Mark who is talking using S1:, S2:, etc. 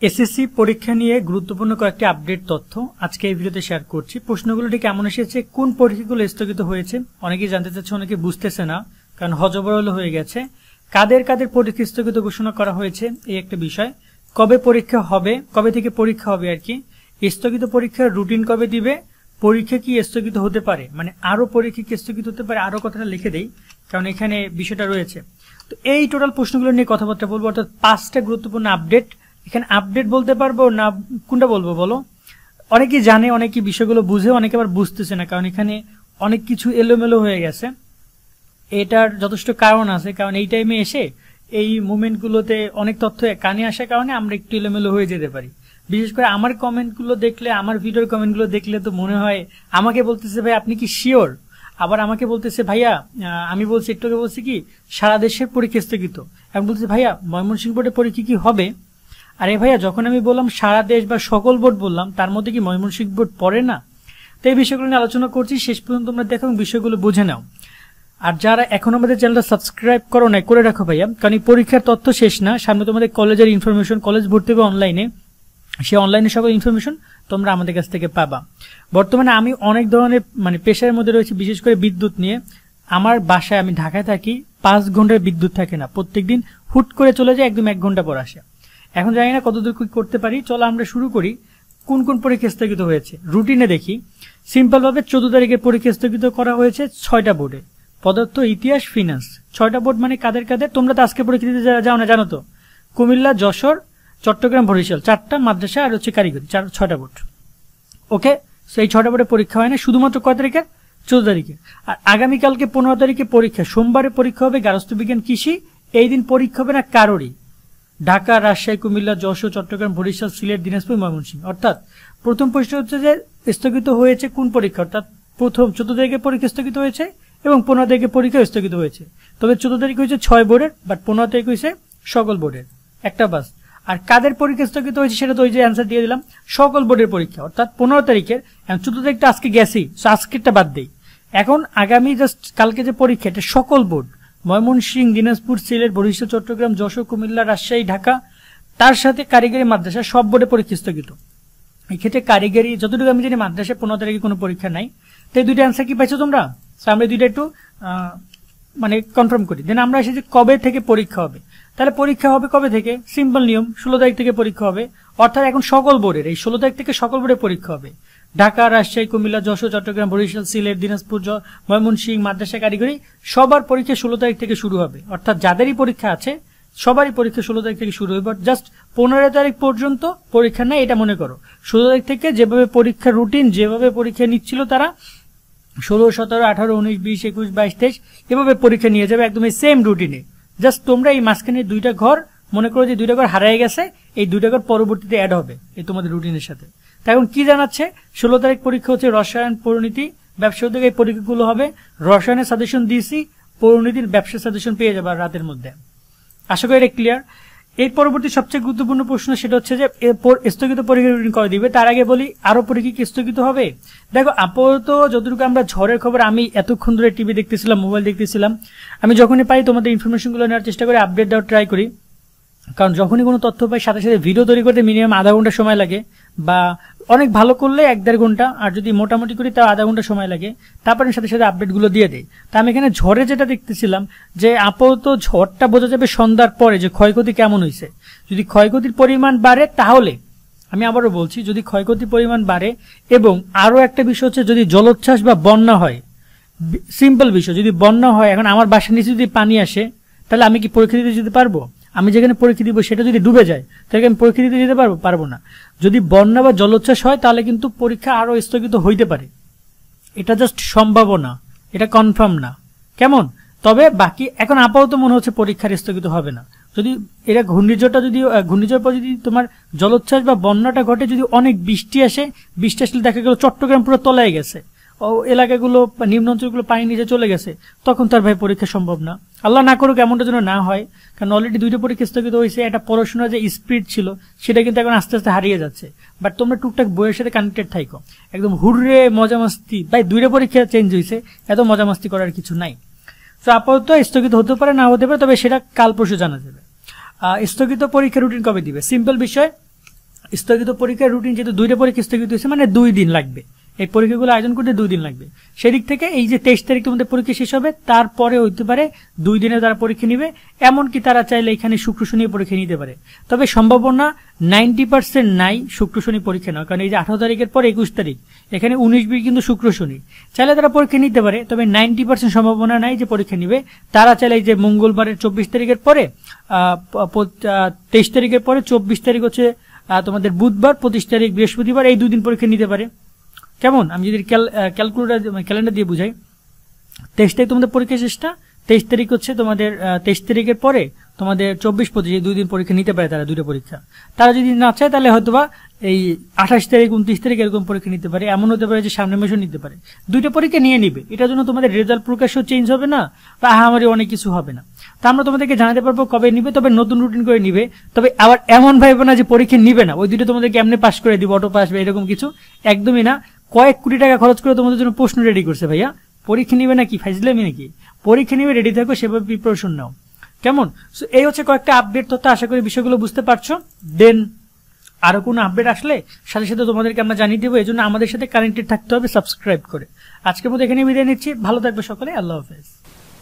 S1: SSC পরীক্ষা নিয়ে গুরুত্বপূর্ণ কয়েকটি আপডেট তথ্য আজকে এই ভিডিওতে শেয়ার করছি। প্রশ্নগুলো ঠিক কেমন এসেছে, কোন পরীক্ষাগুলো স্থগিত হয়েছে, অনেকেই জানতে চাচ্ছে, অনেকে বুঝতেছে না, কারণ হজবরল হয়ে গেছে। কাদের কাদের পরীক্ষা স্থগিত ঘোষণা করা হয়েছে এই একটা বিষয়, কবে পরীক্ষা হবে, কবে থেকে পরীক্ষা হবে আর কি, স্থগিত পরীক্ষার রুটিন কবে দিবে, পরীক্ষা কি স্থগিত হতে পারে, মানে আরো পরীক্ষা কি স্থগিত হতে পারে, আরো কথাটা লিখে দেই কারণ এখানে বিষয়টা রয়েছে। তো এই টোটাল প্রশ্নগুলো নিয়ে কথাবার্তা বলবো, অর্থাৎ 5টা গুরুত্বপূর্ণ আপডেট। এখানে আপডেট বলতে পারবো না কোনটা বলবো বলো? অনেকেই জানে, অনেকে বিষয়গুলো বুঝে, অনেকে আবার বুঝতেছে না, কারণ এখানে অনেক কিছু এলোমেলো হয়ে গেছে। এটার যথেষ্ট কারণ আছে, কারণ এই টাইমে এসে এই মুভমেন্টগুলোতে অনেক তথ্য কানে আসার কারণে আমরা একটু এলোমেলো হয়ে যেতে পারি। বিশেষ করে আমার কমেন্টগুলো দেখলে, আমার ভিডিওর কমেন্টগুলো দেখলে তো মনে হয় আমাকে বলতেছে ভাই আপনি কি শিওর, আবার আমাকে বলতেছে ভাইয়া আমি বলছি একটু আগে বলছি কি সারা দেশের পরীক্ষা স্থগিত, এখন বলতেছে ভাইয়া ময়মনসিংহ বোর্ডের পরীক্ষা কি হবে। আরে ভাইয়া যখন আমি বললাম সারা দেশ বা সকল বোর্ড বললাম, তার মধ্যে কি ময়মনসিংহ বোর্ড পড়ে না? তো এই বিষয়গুলো নিয়ে আলোচনা করছি, শেষ পর্যন্ত তোমরা দেখো এবং বিষয়গুলো বুঝে নাও। আর যারা এখন আমাদের চ্যানেলটা সাবস্ক্রাইব করো নাই, করে রাখো ভাইয়া, কারণ এই পরীক্ষার তথ্য শেষ না, সামনে তোমাদের কলেজের ইনফরমেশন, কলেজ ভর্তি হবে অনলাইনে, সেই অনলাইনে সকল ইনফরমেশন তোমরা আমাদের কাছ থেকে পাবা। বর্তমানে আমি অনেক ধরনের পেশার মধ্যে রয়েছে, বিশেষ করে বিদ্যুৎ নিয়ে। আমার বাসায়, আমি ঢাকায় থাকি, 5 ঘন্টার বিদ্যুৎ থাকে না, প্রত্যেকদিন হুট করে চলে যায়, একদম 1 ঘন্টা পর আসে। এখন জানি না কতদূর কি করতে পারি, চলো আমরা শুরু করি। কোন কোন পরীক্ষা স্থগিত হয়েছে রুটিনে দেখি। সিম্পল ভাবে 14 তারিখের পরীক্ষা স্থগিত করা হয়েছে 6টা বোর্ডে, পদার্থ, ইতিহাস, ফিনান্স। 6টা বোর্ড মানে কাদের কাদের? তোমরা তো আজকে পরীক্ষা দিতে যাও না, জানো তো। কুমিল্লা, যশোর, চট্টগ্রাম, বরিশাল, 4টা মাদ্রাসা আর হচ্ছে কারিগরি, 6টা বোর্ড। ওকে, সো এই 6টা বোর্ডে পরীক্ষা হয় না, শুধুমাত্র কয় তারিখে? 14 তারিখে। আর আগামীকালকে 15 তারিখে পরীক্ষা, সোমবারে পরীক্ষা হবে গার্হস্থ্য বিজ্ঞান, কৃষি। এই দিন পরীক্ষা হবে না কারোরই। ঢাকা, রাজশাহী, কুমিল্লা, যশোর, চট্টগ্রাম, বরিশাল, সিলেট, দিনাজপুর, ময়মনসিংহ। অর্থাৎ প্রথম প্রশ্ন হচ্ছে যে স্থগিত হয়েছে কোন পরীক্ষা, অর্থাৎ প্রথম 14 তারিখে পরীক্ষা স্থগিত হয়েছে এবং 15 তারিখে পরীক্ষা স্থগিত হয়েছে। তবে 14 তারিখ হয়েছে 6 বোর্ডের, বাট 15 তারিখ হয়েছে সকল বোর্ডের, একটা বাস। আর কাদের পরীক্ষা স্থগিত হয়েছে সেটা তো ওই যে অ্যান্সার দিয়ে দিলাম, সকল বোর্ডের পরীক্ষা, অর্থাৎ 15 তারিখের। 14 তারিখটা আজকে গেছি, আজকেরটা বাদ দেই। এখন আগামী জাস্ট কালকে যে পরীক্ষা, এটা সকল বোর্ড, ময়মনসিংহ, দিনাজপুর, সিলেট, বরিশাল, চট্টগ্রাম, যশোর, কুমিল্লা, রাজশাহী, ঢাকা, তার সাথে কারিগরি, মাদ্রাসা, সব বোর্ডে পরীক্ষা স্থগিত। এই ক্ষেত্রে কারিগরি, যতটুকু আমি জানি মাদ্রাসায় 15 তারিখে কোনো পরীক্ষা নাই। তো এই দুইটা অ্যান্সার কি পাইছো তোমরা? আমরা দুইটা একটু কনফার্ম করি, দেন আমরা এসেছি কবে থেকে পরীক্ষা হবে। তাহলে পরীক্ষা হবে কবে থেকে? সিম্পল নিয়ম, 16 তারিখ থেকে পরীক্ষা হবে। অর্থাৎ এখন সকল বোর্ডের এই 16 তারিখ থেকে সকল বোর্ডের পরীক্ষা হবে। ঢাকা, রাজশাহী, কুমিল্লা, যশোর, চট্টগ্রাম, বরিশাল, সিলেট, দিনাজপুর, ময়মনসিংহ, মাদ্রাসা, কারিগরি, সবার পরীক্ষা 16 তারিখ থেকে শুরু হবে। অর্থাৎ যাদেরই পরীক্ষা আছে সবারই পরীক্ষা 16 তারিখ থেকে শুরু হবে। জাস্ট 15 তারিখ পর্যন্ত পরীক্ষা নেই, এটা মনে করো। 16 তারিখ থেকে যেভাবে পরীক্ষার রুটিন, যেভাবে পরীক্ষা নিচ্ছিল তারা 16, 17, 18, 19, 20, 21, 22, 23 এভাবে পরীক্ষা নিয়ে যাবে, একদম এই সেম রুটিনে। জাস্ট তোমরা এই মাঝখানে 2টা ঘর মনে করো যে 2টা ঘর হারিয়ে গেছে, এই 2টা ঘর পরবর্তীতে অ্যাড হবে এই তোমাদের রুটিনের সাথে। তাই এখন কি জানাচ্ছে? 16 তারিখ পরীক্ষা হচ্ছে রসায়ন, পরিণীতি, ব্যবসা উদ্যোগ। এই পরীক্ষাগুলো হবে। রসায়নের সাজেশন দিয়েছি, পরিণীতির ব্যবসা সাজেশন পেয়ে যাবে রাতের মধ্যে। আশা করি এটা ক্লিয়ার। এর পরবর্তী সবচেয়ে গুরুত্বপূর্ণ প্রশ্ন সেটা হচ্ছে যে স্থগিত পরীক্ষা রুটিন কবে দিবে। তার আগে বলি আরো পরীক্ষা কি স্থগিত হবে। দেখো আপাতত যতটুকু আমরা ঝড়ের খবর, আমি এতক্ষণ ধরে টিভি দেখতেছিলাম, মোবাইল দেখতেছিলাম, আমি যখনই পাই তোমাদের ইনফরমেশনগুলো নেওয়ার চেষ্টা করি, আপডেট দেওয়ার ট্রাই করি। কারণ যখনই কোনো তথ্য পাই সাথে সাথে ভিডিও তৈরি করতে মিনিমাম আধা ঘন্টা সময় লাগে, বা অনেক ভালো করলে 1-1.5 ঘন্টা, আর যদি মোটামুটি করি তাও আধা ঘন্টা সময় লাগে। তারপরে সাথে সাথে আপডেটগুলো দিয়ে দেয়। তা আমি এখানে ঝড়ে যেটা দেখতেছিলাম যে আপাতত ঝড়টা বোঝা যাবে সন্ধ্যার পরে যে ক্ষয়ক্ষতি কেমন হয়েছে। যদি ক্ষয়ক্ষতির পরিমাণ বাড়ে, তাহলে আমি আবারও বলছি, যদি ক্ষয়ক্ষতির পরিমাণ বাড়ে, এবং আরো একটা বিষয় হচ্ছে যদি জলোচ্ছ্বাস বা বন্যা হয়, সিম্পল বিষয়, যদি বন্যা হয়, এখন আমার বাসার নিচে যদি পানি আসে, তাহলে আমি কি পরীক্ষা দিতে যেতে পারবো? আমি যেখানে পরীক্ষা দিব সেটা যদি ডুবে যায়, তাহলে আমি পরীক্ষা দিতে যেতে পারবো না। যদি বন্যা বা জলোচ্ছ্বাস হয়, তাহলে কিন্তু পরীক্ষা আরো স্থগিত হইতে পারে। এটা জাস্ট সম্ভাবনা, এটা কনফার্ম না। কেমন? তবে বাকি এখন আপাতত মনে হচ্ছে পরীক্ষার স্থগিত হবে না। যদি এটা ঘূর্ণিঝড় পর যদি তোমার জলোচ্ছ্বাস বা বন্যাটা ঘটে, যদি অনেক বৃষ্টি আসে, বৃষ্টি আসলে দেখা গেল চট্টগ্রাম পুরো তলায় গেছে, এলাকাগুলো, নিম্ন অঞ্চলগুলো পানি নিচে চলে গেছে, তখন তার ভাই পরীক্ষা সম্ভব না। আল্লাহ না করুক এমনটা যেন না হয়, কারণ অলরেডি 2টা পরীক্ষা স্থগিত হয়েছে। একটা পড়াশোনার যে স্পিড ছিল সেটা কিন্তু এখন আস্তে আস্তে হারিয়ে যাচ্ছে। বাট তোমরা টুকটাক বইয়ের সাথে কানেক্টেড থাকো, একদম হুররে মজা মাস্তি। ভাই 2টা পরীক্ষা চেঞ্জ হয়েছে, এত মজা মাস্তি করার কিছু নাই। তো আপাতত স্থগিত হতে পারে, না হতে পারে, তবে সেটা কাল পরশু জানা যাবে। স্থগিত পরীক্ষা রুটিন কবে দিবে? সিম্পল বিষয়, স্থগিত পরীক্ষার রুটিন যেহেতু 2টা পরীক্ষা স্থগিত হয়েছে মানে 2 দিন লাগবে, এই পরীক্ষাগুলো আয়োজন করতে 2 দিন লাগবে। সেদিক থেকে এই যে 23 তারিখ তোমাদের পরীক্ষা শেষ হবে, তারপরে হইতে পারে 2 দিনে তারা পরীক্ষা নিবে, এমনকি তারা চাইলে এখানে শুক্র শনি পরীক্ষা নিতে পারে। তবে সম্ভাবনা 90% নাই শুক্র শনি পরীক্ষা নেওয়া, কারণ এই যে 18 তারিখের পর 21 তারিখ এখানে 19-20 কিন্তু শুক্র শনি, চাইলে তারা পরীক্ষা নিতে পারে, তবে 90% সম্ভাবনা নাই যে পরীক্ষা নিবে। তারা চাইলে এই যে মঙ্গলবারের 24 তারিখের পরে 23 তারিখের পরে 24 তারিখ হচ্ছে তোমাদের বুধবার, 25 তারিখ বৃহস্পতিবার, এই 2 দিন পরীক্ষা নিতে পারে। কেমন, আমি যদি ক্যালেন্ডার দিয়ে বুঝাই, 23 তারিখ তোমাদের পরীক্ষা শেষটা, 23 তারিখ হচ্ছে তোমাদের 23 তারিখের পরে তোমাদের 24-25 2 দিন পরীক্ষা নিতে পারে তারা, 2টা পরীক্ষা। তারা যদি না চায় তাহলে হয়তোবা এই 28 তারিখ 29 তারিখ এরকম পরীক্ষা নিতে পারে, এমন হতে পারে যে সামনের মাসেও নিতে পারে। 2টা পরীক্ষা নিয়ে নিবে, এটার জন্য তোমাদের রেজাল্ট প্রকাশও চেঞ্জ হবে না বা আহামরি অনেক কিছু হবে না। তা আমরা তোমাদেরকে জানাতে পারবো কবে নিবে, তবে নতুন রুটিন করে নিবে। তবে আবার এমন ভাবে না যে পরীক্ষা নিবে না, ওই 2টা তোমাদেরকে এমনি পাস করে দিব, অটো পাস বা এরকম কিছু একদমই না। কয়েক কোটি টাকা খরচ করে তোমাদের জন্য প্রশ্ন রেডি করছে ভাইয়া, পরীক্ষা নিবে নাকি ফাইজলামি নাকি? পরীক্ষা নিবে, রেডি থাকো, সেভাবে প্রিপারেশন নাও। কেমন? সো এই হচ্ছে কয়েকটা আপডেট তথ্য, আশা করি বিষয়গুলো বুঝতে পারছো। দেন আরো কোনো আপডেট আসলে সাথে সাথে তোমাদেরকে আমরা জানিয়ে দেবো, এই জন্য আমাদের সাথে কানেক্টেড থাকতে হবে সাবস্ক্রাইব করে। আজকের মতো এখানে বিদায় নিচ্ছি, ভালো থাকবে সকলে, আল্লাহ হাফেজ।